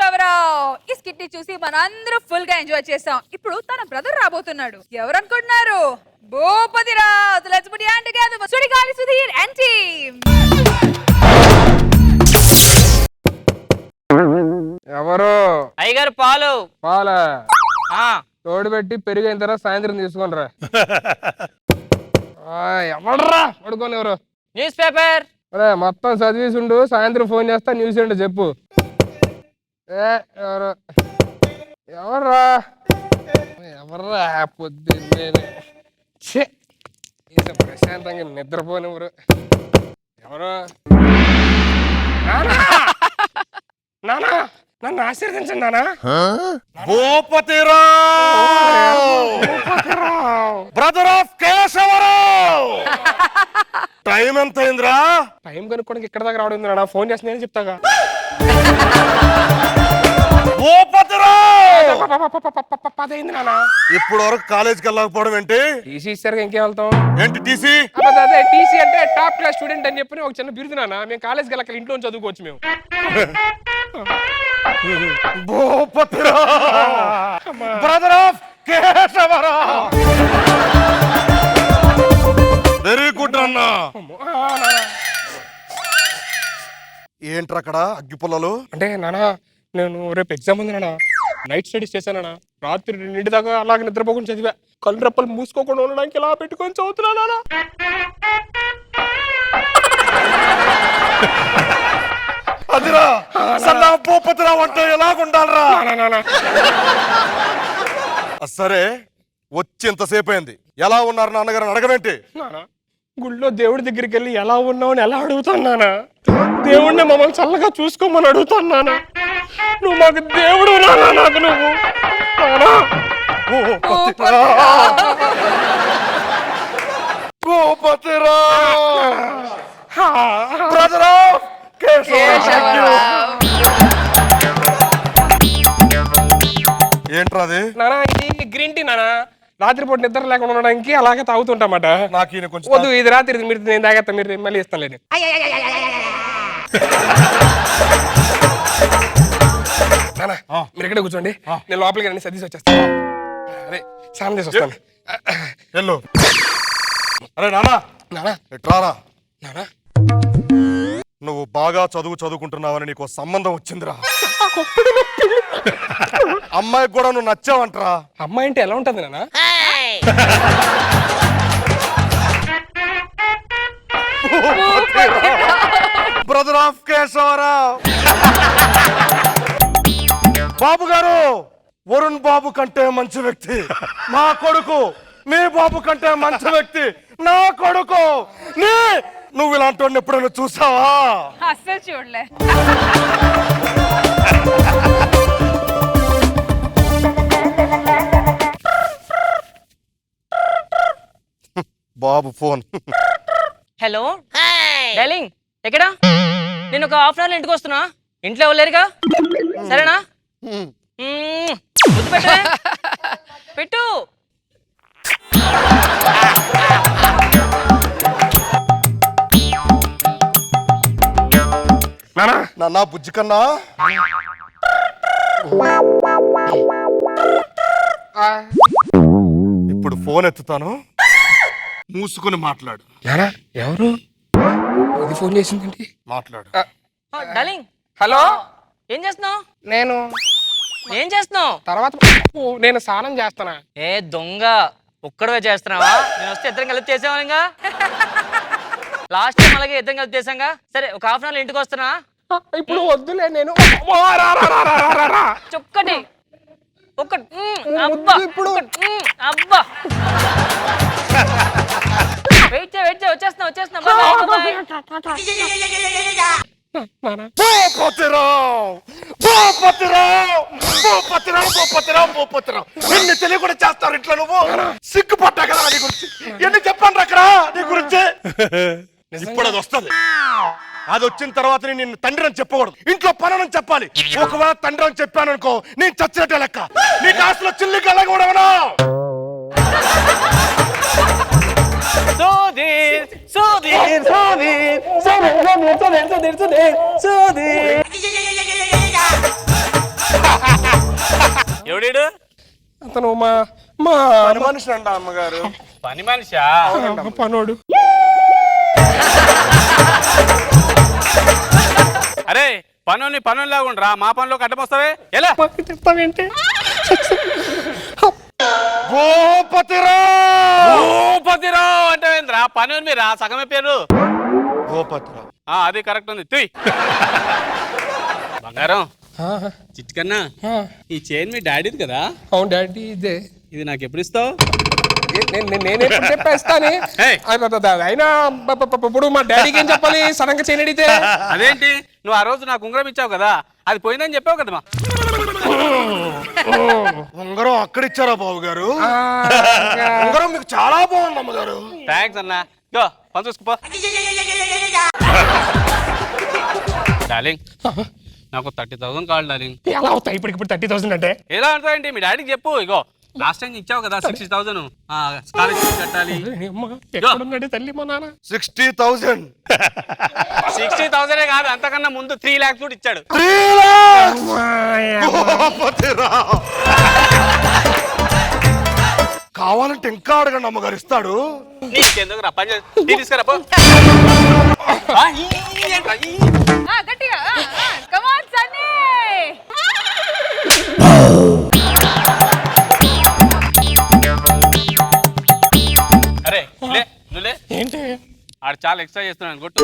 కేశవరావు. ఈ స్కిట్ ని చూసి మనందరూ ఫుల్ గా ఎంజాయ్ చేసాం. ఇప్పుడు తన బ్రదర్ రాబోతున్నాడు. ఎవరనుకుంటున్నారు? Bhupathiraju. Let's put hand together. Sudigali Sudheer and team. ఎవరు? అయ్యగారు పాలు. పాల తోడు పెట్టి పెరిగిన తర్వాత సాయంత్రం తీసుకోనరా. ఎవడరా పడుకోని? ఎవరు? News paper. అరే మొత్తం చదివేసిండు. సాయంత్రం ఫోన్ చేస్తా న్యూస్ ఏంటో చెప్పు. ఎవరు? ఎవర్రా? ఎవర్రా పొద్దున్నే ప్రశాంతంగా నిద్రపోనివ్వరు. ఎవరు? నానా నన్ను ఆశీర్వదించండి నానా. Bhupathirao, brother of Keshavarao. Time ఎంత అయిందిరా? టైం కనుక్కోడానికి ఇక్కడ దాకా రావడం నానా. ఫోన్ చేసి నేను చెప్తాగా. పదైంది నానా. ఇప్పుడు వరకు కాలేజీకి వెళ్ళకపోవడం ఏంటి? టీసీ ఇచ్చారు, ఇంకేం వెళ్తాం? ఏంటి టీసీ? అదే టీసీ అంటే టాప్ క్లాస్ స్టూడెంట్ అని చెప్పి ఒక చిన్న బిరుదు నానా. మేము కాలేజ్కి వెళ్ళక ఇంట్లో చదువుకోవచ్చు మేము. Brother of Keshavarao. Very good అన్న. ఏంట్రా అక్కడ అగ్గిపుల్లలు? అంటే నానా నేను రేపు ఎగ్జామ్ ఉంది నానా. నైట్ స్టడీస్ చేశానా. రాత్రి 2 దాకా అలాగే నిద్రపోకుండా చదివా. కళ్ళు రెప్పలు మూసుకోకుండా ఉండడానికి ఇలా పెట్టుకొని చదువుతున్నా నానా. అదిరా సన్నా భూపతిరావు అంటే ఎలాగుండాలరా? సరే వచ్చి ఎంతసేపు అయింది? ఎలా ఉన్నారు నాన్నగారు అడగవేంటి? నానా గుళ్ళో దేవుడి దగ్గరికి వెళ్ళి ఎలా ఉన్నావు అని ఎలా అడుగుతాను నానా. దేవుడిని మమ్మల్ని చల్లగా చూసుకోమని అడుగుతాను నానా. నువ్వు మాకు దేవుడు నానా. నాకు నువ్వు నానా. ఏంట్రా అది? నానా ఇది గ్రీన్ టీ నానా. రాత్రిపూట నిద్ర లేకుండా ఉండడానికి అలాగే తాగుతుంటామాట. నాకు కొంచెం వద్దు, ఇది రాత్రి మీరు నేను తాగేస్తా. మీరు మళ్ళీ ఇస్తాను లేదు. నానా మీరు ఎక్కడ కూర్చోండి, నేను లోపలికి రండి సర్దీసి వచ్చేస్తాను. అదే స్నానం చేసి వస్తాను. వెళ్ళు. అరే నానా నానా ఎట్రారా? నానా నువ్వు బాగా చదువుకుంటున్నావని నీకు సంబంధం వచ్చిందిరా. అమ్మాయికి కూడా నువ్వు నచ్చావంటరా. అమ్మాయి అంటే ఎలా ఉంటది నానా? Brother of Keshavarao. బాబు గారు, వరుణ్ బాబు కంటే మంచి వ్యక్తి నా కొడుకు. మీ బాబు కంటే మంచి వ్యక్తి నా కొడుకు. నువ్వు ఇలాంటి వాడిని ఎప్పుడైనా చూసావా? అస్సలు చూడలే. బాబు ఫోన్. హలో డార్లింగ్, ఎక్కడా? నేను ఒక హాఫ్ అన్ అవర్ ఇంటికి వస్తున్నా. ఇంట్లో ఎవరులేరుగా? సరేనా? ముద్దు పెట్టే పెట్టు. నాన్న బుజ్జి కన్నా, ఇప్పుడు ఫోన్ ఎత్తుతాను, మూసుకొని మాట్లాడు. నానా ఎవరు? ఇది ఫోన్ చేసిందండి. మాట్లాడు. డార్లింగ్ హలో, ఏం చేస్తున్నావు? నేను ఏం చేస్తున్నావు? తర్వాత నేను స్నానం చేస్తానా. ఏ దొంగ, ఒక్కడవే చేస్తున్నావా? నేను వస్తే ఇద్దరం కలిపి చేసావాగా. లాస్ట్ టైం అలాగే ఇద్దరం కలిపి చేసాంగా. సరే ఒక హాఫ్ అన్ అవర్ ఇంటికి వస్తున్నా. ఇప్పుడు వద్దులే. నేను చొక్కటి ఒక్కటి. అబ్బా ఇప్పుడు అబ్బా వెయిట్ చేయి వచ్చేస్తున్నా. ఎన్ని తెలియకుండా చేస్తారు ఇంట్లో. నువ్వు సిగ్గుపడ్డా కదా నీ గురించి. ఎన్ని చెప్పండి అక్కడ నీ గురించి. ఇప్పుడు అది వస్తుంది. అది వచ్చిన తర్వాత నేను తండ్రి అని చెప్పకూడదు, ఇంట్లో పనని చెప్పాలి. ఒకవేళ తండ్రి అని చెప్పాను అనుకో, నేను చచ్చినట్టే లెక్క. నీ కాసులో చిల్లి కళ్ళ కూడా ఎవడీడు? అతను మా మా పని మనిషి అంట అమ్మగారు. పని మనిషా? పనోడు. అరే పనుని పనులాగా ఉండరా, మా పనిలో కట్టమొస్తావే ఎలా? చెప్తావేంటి? భూపతిరావు. భూపతిరావు అంటే ఏంద్రా? పని మీరా సగమే పేరు. భూపతిరావు. అది కరెక్ట్ ఉంది. తుయ్ బంగారం ఆ, చిట్టుకన్నా, ఆ. ఈ చైన్ మీ డాడీది కదా, అవును డాడీ ఇదే. ఇది నాకు ఎప్పుడు ఇస్తావు? నేను ఎప్పుడు చెప్పేస్తానే. ఏయ్. అయినా ఇప్పుడు మా డాడీకి ఏం చెప్పాలి సడన్ గా చేయని అడిగితే? అదేంటి, నువ్వు ఆ రోజు నాకు ఉంగరం ఇచ్చావు కదా, అది పోయిందని చెప్పావు కదమ్మా. ఉంగరం అక్కడ ఇచ్చారా బాబు గారు? ఆ, ఉంగరం మీకు చాలా బాగుంది అమ్మగారు. థ్యాంక్స్ అన్నా. గో పని చూసుకోపో. డార్లింగ్ నాకు 30,000 కావాలి డార్లింగ్. ఎలా అవుతాయి ఇప్పుడు 30,000 అంటే? ఎలా అంటావేంటి? మీ డాడీకి చెప్పు. ఇగో లాస్ట్ టైం ఇచ్చావు కదా 60,000 స్కాలర్షిప్ కట్టాలి. ఎక్కడున్నాడు తల్లి మా నాన్న? 60,000. 60,000 కాదు, అంతకన్నా ముందు 3 lakhs కూడా ఇచ్చాడు. 3 lakhs. భూపతిరావు. కావాలంటే ఇంకా అడగండి అమ్మగారు, ఇస్తాడు. నీకెందుకు రా, పని చేసి తీసుకురా పో. ఏంట్రా, గట్టిగా కమాన్ సన్నీ. అరే లే నువ్వు లే. ఏంటి? ఆడు చాలా ఎక్స్ట్రా చేస్తున్నాను. కొట్టు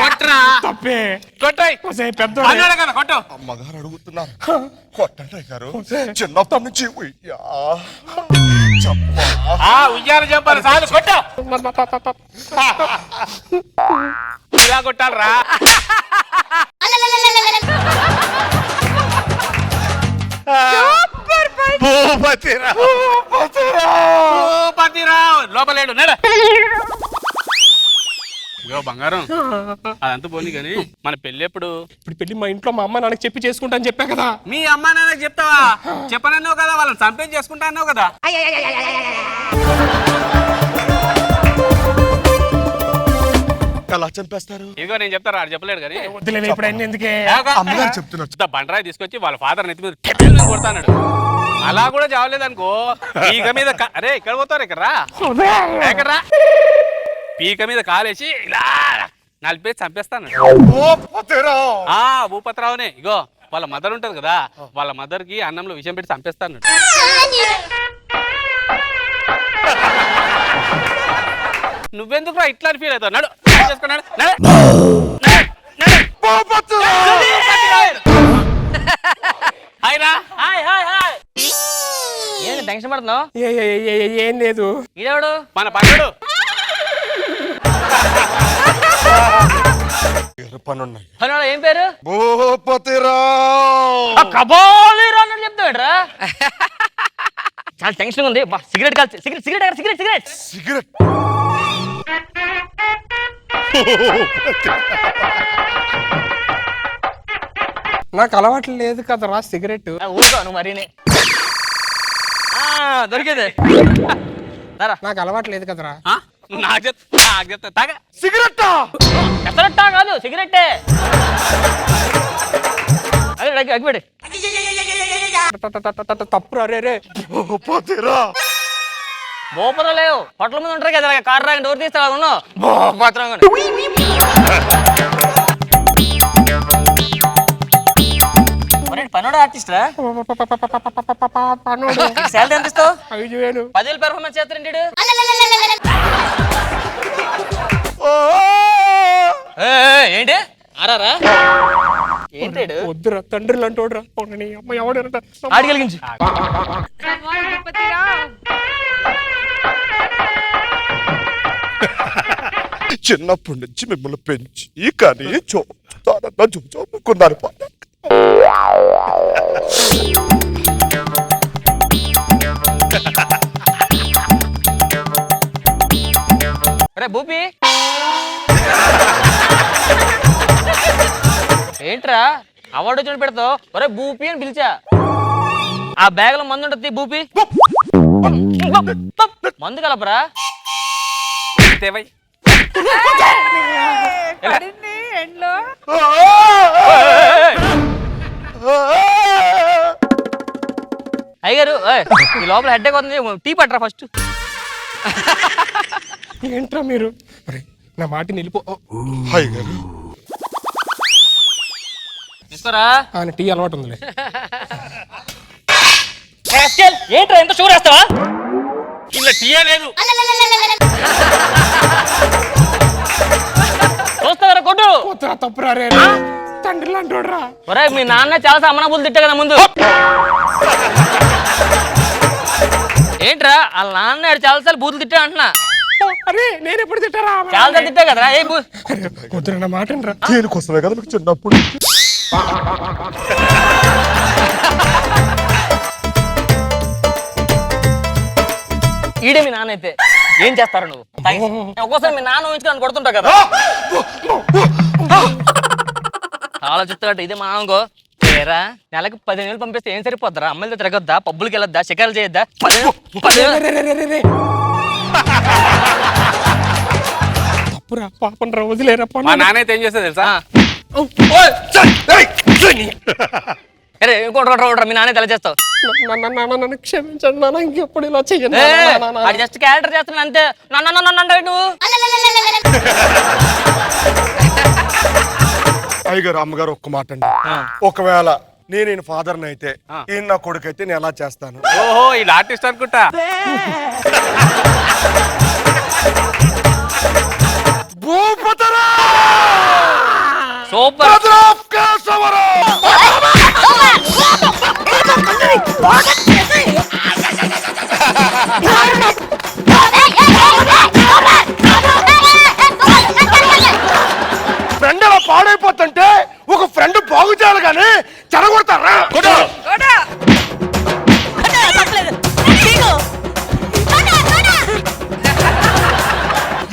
కొట్రా. తప్పే. కొట్టాయి పెద్ద అన్నాడు కదా, కొట్టు. అమ్మగారు అడుగుతున్నారు, కొట్టండి గారు. చిన్నప్పటి నుంచి ఉయ్యా చప్పా. ఉయ్యాలు చెప్పాలి చాలు, కొట్టు. ఇలా కొట్టాలరా. భూపతిరావు. భూపతిరావు లోపలేడు నడ. ఇగో బంగారం, అదంతా పోనీ కానీ మన పెళ్ళి ఎప్పుడు? ఇప్పుడు పెళ్లి మా ఇంట్లో మా అమ్మ నాన్నకి చెప్పి చేసుకుంటా అని చెప్పా కదా. మీ అమ్మ నాన్నకి చెప్తావా? చెప్పనన్నావు కదా, వాళ్ళని చంపేసి చేసుకుంటా అన్నావు కదా. ఎలా చంపేస్తారు? ఇదిగో నేను చెప్తారా, ఆడు చెప్పలేడు కానీ వద్దులే ఇప్పుడు అన్ని ఎందుకే? అమ్మగారు చెప్తున్నారు. ఇంత బండరాయి తీసుకొచ్చి వాళ్ళ ఫాదర్ నెత్తి మీద టెపిల్ కొడతాడు. అలా కూడా చావలేదనుకో, పీక మీద అరే ఇక్కడ పోతారు, ఇక్కడ రా, ఇక్కడ రా. పీక మీద కాలేసి ఇలా నలిపేసి చంపేస్తాను. భూపతిరావు. భూపతిరావునే. ఇగో వాళ్ళ మదర్ ఉంటది కదా, వాళ్ళ మదర్ కి అన్నంలో విషయం పెట్టి చంపేస్తాను. నువ్వెందుకు ఇట్లా ఫీల్ అవుతావు? నడు చేసుకున్నాడు. ఏంటి టెన్షన్ పడుతున్నావు? ఏం లేదు. ఇదేవాడు? మన పనుడు. పనున్నాయి. పనుడు ఏం పేరు? భూపతిరావు. కబాలీరా అన్నట్టు చెప్తావేట్రా? చాలా టెన్షన్ ఉంది. సిగరెట్ కాల్చి cigarette cigarette cigarette cigarette cigarette. నాకు అలవాట్లు లేదు కదరా సిగరెట్. ఊరుకో నువ్వు మరీనే. దొరికేదే. నాకు అలవాటు లేదు కదరా. నాకు చెప్తా తాగా. సిగరెట్. ఎత్తరట్టా కాదు, సిగరెట్టే. అదే అగ్గిపెట్టి. తప్పురా రే. భూపతిరావు. బోపరం లేవు, హోటల్ ముందు ఉంటారు కదా, కార్ రాగా డోర్ తీస్తా ఉన్నావు. బోపత్రం పనుడు ఆర్టిస్ట్ రా. పనోడు. శాలరీ ఎంత ఇస్తావు? 5,000. 10,000 పెర్ఫార్మెన్స్ చేస్తారండి. ఏంటి ఆరారా? ఏంటాడు? వద్దురా తండ్రి లాంటోడురా. అమ్మ ఎవడంట ఆడిగలిగించు. కమాన్ భూపతిరావు. చిన్నప్పటి నుంచి మిమ్మల్ని పెంచి కానీ చూపుకున్నారు. అరే భూపి, ఏంట్రా అవార్డు వచ్చి పెడతావు? ఒరే భూపి అని పిలిచా. ఆ బ్యాగ్ లో మందు ఉంటుంది భూపి. మందు కలపరా. పడింది ఎండ్లో. అయ్యారు ఈ లోపల హెడ్ అవుతుంది, టీ పట్టరా ఫస్ట్. ఏంట్రా మీరు? అరే నా మాట నిలిపో. అయ్యగారు తీసుకోరా. ఆయన టీ అలవాటు ఉందిలే. ఏంట్రా ఎంత షూర్ వేస్తావా? ఇలా టీయే లేదు. చూస్తావరా కొట్టు. పోతురా తప్పురా రే, తండ్రి లాంటోడ్రా. ఒరే మీ నాన్న చాలా అమ్మనబుద్ధి తిట్టా కదా ముందు. ఏంట్రా వాళ్ళ నాన్న చాలాసార్లు బూతులు తిట్టా అంటున్నా. అరే నేను ఎప్పుడు తిట్టారా? చాలా తిట్టా కదరా. ఏ వద్దురా నా మాట రా. దేనికోసమే కదా మీకు చిన్నప్పుడు. ఈడే మీ నాన్న అయితే ఏం చేస్తారు నువ్వు? ఒక్కోసారి మీ నాన్న ఊహించుకొని కొడుతుంటావు కదా. ఆలోచిస్తాడు ఇదే మా నాన్నకో. ఏరా నెలకు 15,000 పంపిస్తే ఏం సరిపోద్దారా? అమ్మాయిలతో తిరగొద్దా, పబ్బులకి వెళ్ళొద్దా, షికారులు చేయొద్దా? 10,000 తప్పురా పాపం రా, వదిలేరా. మా నాన్న అయితే ఏం చేస్తా తెలుసా? అరే కొట్రా మీ నాన్న తెల చేస్తావు. నన్ను క్షమించండి నాన్న, ఇంకెప్పుడు ఇలా చెయ్యను. జస్ట్ క్యారెక్టర్ చేస్తున్నా అంతే. నన్ను నువ్వు అయ్యగారు అమ్మగారు ఒక్క మాట అండి. ఒకవేళ నేను ఫాదర్ని అయితే ఈయన నా కొడుకు అయితే నేను ఎలా చేస్తాను? ఓహో ఇలా ఆర్టిస్ట్ అనుకుంటా. భూపతరా సూపర్. ఫ్రెండ్ అలా పాడైపోతుంటే ఒక ఫ్రెండ్ బాగు చేయాలి కానీ చెడగొడతారా?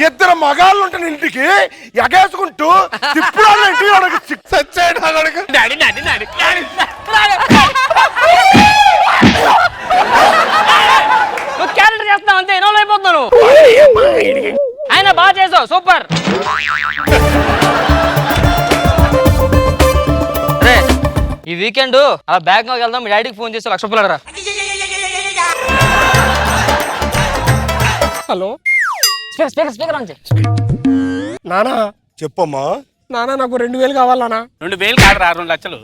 ఇద్దరు మగాళ్ళు ఉంటాను ఇంటికి ఎగేసుకుంటూ ఇప్పుడు నువ్వు క్యారెక్టర్ చేస్తున్నావు అంతే, ఇన్వాల్వ్ అయిపోతున్నావు. ఆయన బాగా చేసావు, సూపర్. రే ఈ వీకెండ్ అలా బ్యాంకాక్ వెళ్దాం. మీ డాడీకి ఫోన్ చేసి 1,00,000 రూపాయలు రా. హలో స్పీకర్ ఆన్ చేయి. నానా చెప్పమ్మా. నానా నాకు 2,000 కావాలనా? 2,000 కాదురా, 2 లక్షలు.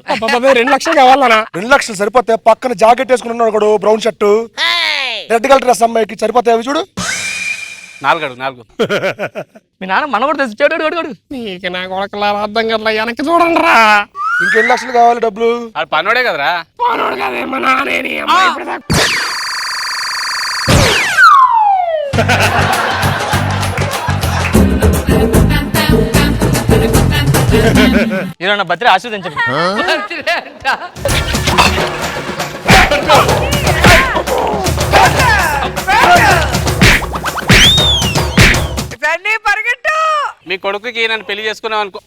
2 లక్షలు కావాలనా? 2 లక్షలు సరిపోతాయి. పక్కన జాకెట్ వేసుకుని ఉన్నాడు ఒకడు, brown shirt, red colour dress అమ్మాయికి సరిపోతాయి. అవి చూడు. 4 మీ నాన్న మన కూడా తెచ్చాడు. నీకు నా కొడకలా అర్థం కదా, వెనక్కి చూడండి రా. ఇంకెన్ని లక్షలు కావాలి డబ్బులు? అది పన్నోడే కదరా. పోనోడు కదే మా నానేని అమ్మాయి ఇప్పుడు దాకా. ఈరోజు నా బర్త్డే ఆశీర్వదించండి. పరిగెట్టు. మీ కొడుకుకి నన్ను పెళ్లి చేసుకున్నాం అనుకో.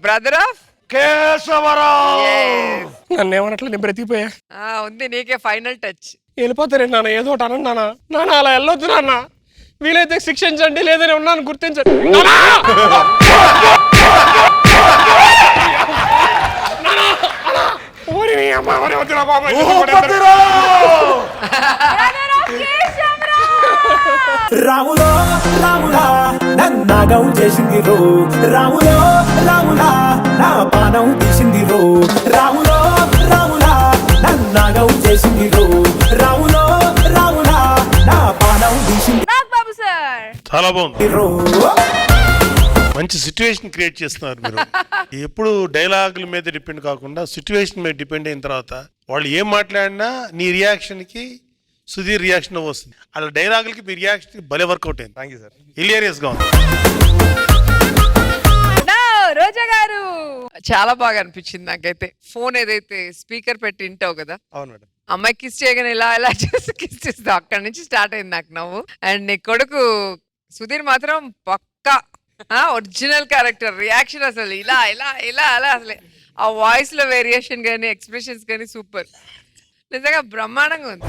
Brother of Keshavarao. నన్ను ఏమన్నట్లు నేను బ్రతికిపోయా. ఉంది నీకే ఫైనల్ టచ్. వెళ్ళిపోతారండి నాన్న, ఏదో ఒకటి అనండి నాన్న. నాన్న అలా వెళ్ళొద్దు నాన్న, వీలైతే శిక్షించండి, లేదని ఉన్నాను గుర్తించండి. రాములో రాములా నన్నాగం చేసింది రో, రాములో రాములా నా పానం తీసింది రో, రాములో రాములా నన్నాగం చేసింది రో, రాములో రాములా నా పానం తీసింది బాబు సార్. చాలా బాగుంది, రో. మంచి సిచ్యువేషన్ క్రియేట్ చేస్తున్నారు మీరు. ఎప్పుడు డైలాగుల మీద డిపెండ్ కాకుండా సిచ్యువేషన్ మీద డిపెండ్ అయిన తర్వాత వాళ్ళు ఏం మాట్లాడినా నీ రియాక్షన్ కి సుధీర్ రియాక్షన్ వస్తుంది. అలా డైలాగులకి మీ రియాక్షన్ భలే వర్కౌట్ అయింది. Thank you sir. హిలేరియస్ గా ఉంది. రోజా గారు చాలా బాగా అనిపించింది నాకైతే. ఫోన్ ఏదైతే స్పీకర్ పెట్టి వింటావు కదా, అవును మేడం. అమ్మాయి కిస్ చేయగానే ఇలా ఇలా చేసి కిస్ చేస్తా, అక్కడి నుంచి స్టార్ట్ అయింది నాకు నవ్వు. అండ్ నీ కొడుకు సుధీర్ మాత్రం పక్కా ఒరిజినల్ క్యారెక్టర్. రియాక్షన్ అసలు ఇలా ఇలా ఇలా అలా, అసలు ఆ వాయిస్ లో వేరియేషన్ కానీ ఎక్స్ప్రెషన్స్ కానీ సూపర్, నిజంగా బ్రహ్మాండంగా ఉంది.